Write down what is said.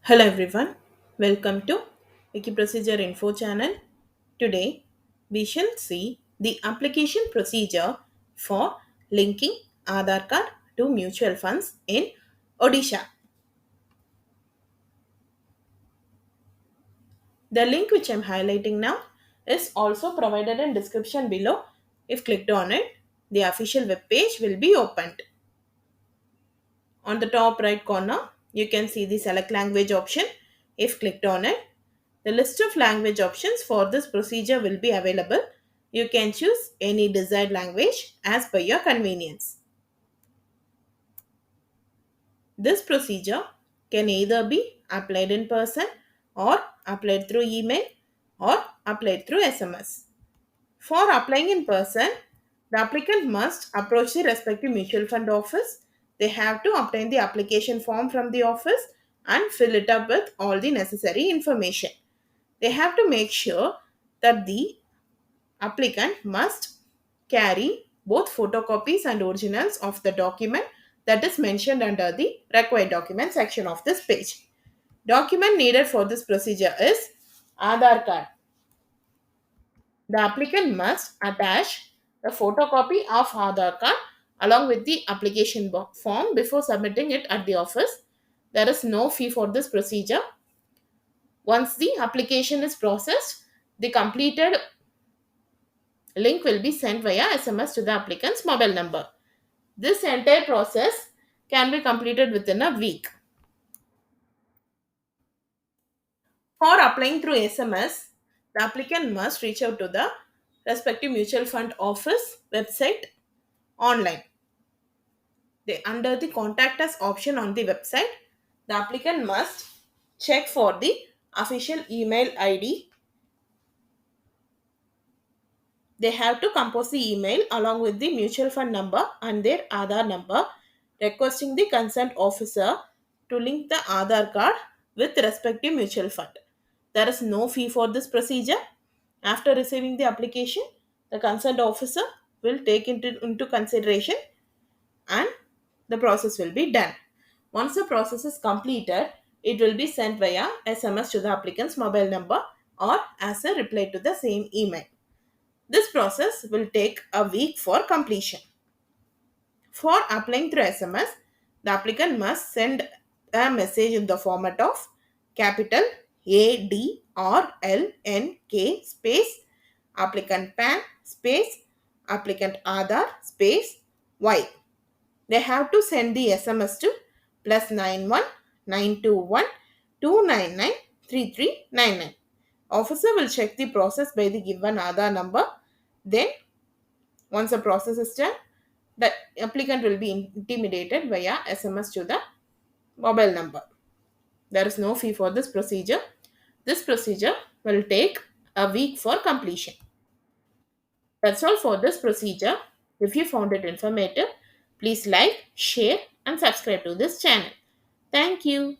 Hello everyone, welcome to Wiki Procedure Info channel. Today we shall see the application procedure for linking Aadhaar card to mutual funds in Odisha. The link which I am highlighting now is also provided in description below. If clicked on it, the official web page will be opened. On the top right corner, you can see the select language option. If clicked on it, the list of language options for this procedure will be available. You can choose any desired language as per your convenience. This procedure can either be applied in person or applied through email or applied through SMS. For applying in person, the applicant must approach the respective mutual fund office. They have to obtain the application form from the office and fill it up with all the necessary information. They have to make sure that the applicant must carry both photocopies and originals of the document that is mentioned under the required document section of this page. Document needed for this procedure is Aadhaar card. The applicant must attach a photocopy of Aadhaar card along with the application form before submitting it at the office. There is no fee for this procedure. Once the application is processed, the completed link will be sent via SMS to the applicant's mobile number. This entire process can be completed within a week. For applying through SMS, the applicant must reach out to the respective mutual fund office website online. Under the contact us option on the website, the applicant must check for the official email ID. They have to compose the email along with the mutual fund number and their Aadhaar number, requesting the concerned officer to link the Aadhaar card with respective mutual fund. There is no fee for this procedure. After receiving the application, the concerned officer will take into consideration and the process will be done. Once the process is completed, it will be sent via SMS to the applicant's mobile number or as a reply to the same email. This process will take a week for completion. For applying through SMS, the applicant must send a message in the format of capital ADRLNK space applicant PAN space applicant Aadhaar space Y. They have to send the SMS to +91 921 299 3399. Officer will check the process by the given Aadhaar number. Then, once the process is done, the applicant will be intimidated via SMS to the mobile number. There is no fee for this procedure. This procedure will take a week for completion. That's all for this procedure. If you found it informative, please like, share, and subscribe to this channel. Thank you.